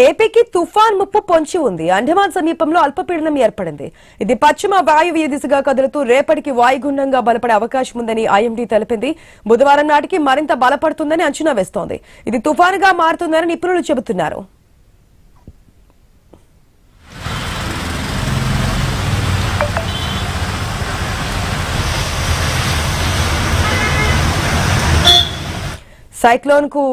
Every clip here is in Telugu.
ఏపీకి తుఫాన్ ముప్పు పొంచి ఉంది. అండమాన్ సమీపంలో అల్పపీడనం ఏర్పడింది. ఇది పశ్చిమ వాయువ్య దిశగా కదులుతూ రేపటికి వాయుగుండంగా బలపడే అవకాశం ఉందని ఐఎండీ తెలిపింది. బుధవారం నాటికి మరింత బలపడుతుందని అంచనా వేస్తోంది. ఇది తుఫానుగా మారుతుందని నిపుణులు చెబుతున్నారు. సైక్లోన్ కు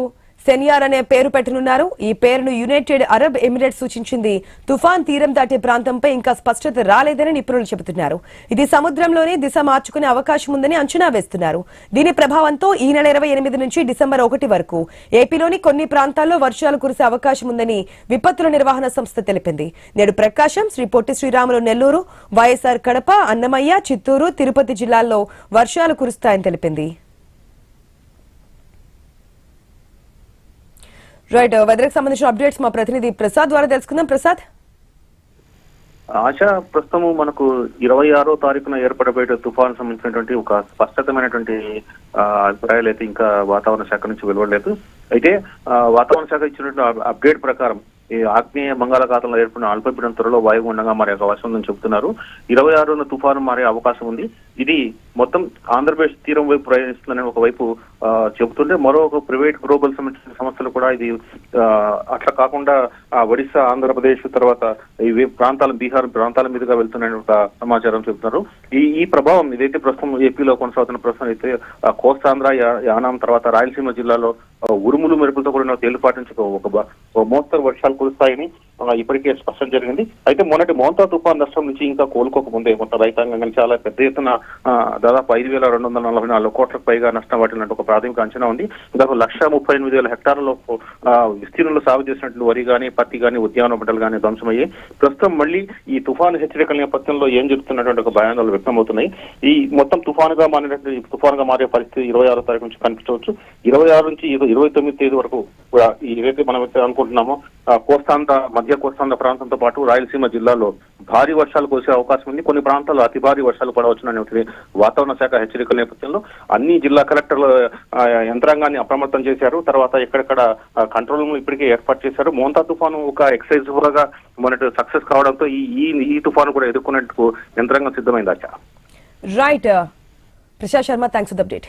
సెనియార్ అనే పేరు పెట్టనున్నారు. ఈ పేరును యునైటెడ్ అరబ్ ఎమిరేట్స్ సూచించింది. తుఫాన్ తీరం దాటే ప్రాంతంపై ఇంకా స్పష్టత రాలేదని నిపుణులు చెబుతున్నారు. ఇది సముద్రంలోనే దిశ మార్చుకునే అవకాశం ఉందని అంచనా వేస్తున్నారు. దీని ప్రభావంతో ఈ నెల 28 నుంచి డిసెంబర్ 1 వరకు ఏపీలోని కొన్ని ప్రాంతాల్లో వర్షాలు కురిసే అవకాశం ఉందని విపత్తుల నిర్వహణ సంస్థ తెలిపింది. నేడు ప్రకాశం, శ్రీ పొట్టి శ్రీరాములు నెల్లూరు, వైఎస్ఆర్ కడప, అన్నమయ్య, చిత్తూరు, తిరుపతి జిల్లాల్లో వర్షాలు కురుస్తాయని తెలిపింది. రైట్, వెదర్ కి సంబంధించిన అప్డేట్స్ మా ప్రతినిధి ప్రసాద్ ద్వారా తెలుసుకుందాం. ప్రసాద్, ఆశ ప్రస్తుతం మనకు 26వ తారీఖున ఏర్పడబోయే తుఫాను సంబంధించినటువంటి ఒక స్పష్టతమైనటువంటి అభిప్రాయాలు అయితే ఇంకా వాతావరణ శాఖ నుంచి వెలువడలేదు. అయితే వాతావరణ శాఖ ఇచ్చినటువంటి అప్డేట్ ప్రకారం ఈ ఆగ్నేయ బంగాళాఖాతంలో ఏర్పడిన అల్పపీడనం త్వరలో వాయుగుండంగా మారే అవకాశం ఉందని చెబుతున్నారు. 26న తుఫాను మారే అవకాశం ఉంది. ఇది మొత్తం ఆంధ్రప్రదేశ్ తీరం వైపు ప్రయాణిస్తుందని ఒకవైపు చెబుతుంటే, మరొక ప్రైవేట్ గ్లోబల్ సంబంధించిన సంస్థలు కూడా ఇది అట్లా కాకుండా ఒడిశా, ఆంధ్రప్రదేశ్ తర్వాత ఈ ప్రాంతాల బీహార్ ప్రాంతాల మీదుగా వెళ్తున్న ఒక సమాచారం చెబుతున్నారు. ఈ ప్రభావం ఇదైతే ప్రస్తుతం ఏపీలో కొనసాగుతున్న ప్రస్తుతం అయితే కోస్తాంధ్ర, యానాం తర్వాత రాయలసీమ జిల్లాలో ఉరుములు మెరుపులతో కూడిన తేలిపాటి నుంచి ఒక మోస్తరు వర్షాలు కురుస్తాయని ఇప్పటికే స్పష్టం జరిగింది. అయితే మొన్నటి మోంతా తుఫాన్ నష్టం నుంచి ఇంకా కోలుకోకముందే మొత్తం రైతాంగం కానీ చాలా పెద్ద ఎత్తున దాదాపు 5,244 కోట్లకు పైగా నష్టం వాటినట్టు ఒక ప్రాథమిక అంచనా ఉంది. దాదాపు 1,38,000 హెక్టార్లలో విస్తీర్ణంలో సాగు చేసినట్లు వరి కానీ, పత్తి కానీ, ఉద్యాన పంటలు కానీ ధ్వంసమయ్యాయి. ప్రస్తుతం మళ్ళీ ఈ తుఫాను హెచ్చరికల నేపథ్యంలో ఏం జరుగుతున్నటువంటి ఒక భయాందోళనలు వ్యక్తమవుతున్నాయి. ఈ మొత్తం తుఫానుగా మారే పరిస్థితి 26వ తారీఖు నుంచి కనిపించవచ్చు. 26 నుంచి 29 తేదీ వరకు కూడా ఏదైతే మనం అనుకుంటున్నామో కోస్తాంధ్ర, మధ్య కోస్తాంధ్ర ప్రాంతంతో పాటు రాయలసీమ జిల్లాలో భారీ వర్షాలు కురిసే అవకాశం ఉంది. కొన్ని ప్రాంతాల్లో అతి భారీ వర్షాలు పడవచ్చుననే వాతావరణ శాఖ హెచ్చరికల నేపథ్యంలో అన్ని జిల్లా కలెక్టర్ల యంత్రాంగాన్ని అప్రమత్తం చేశారు. తర్వాత ఎక్కడెక్కడ కంట్రోల్ రూమ్ ఇప్పటికే ఏర్పాటు చేశారు. మోంతా తుఫాను ఒక ఎక్సైజ్ గా మొన్నటి సక్సెస్ కావడంతో ఈ తుఫాను కూడా ఎదుర్కొనేందుకు యంత్రాంగం సిద్ధమైంది. Right, Prashant Sharma, thanks for the update.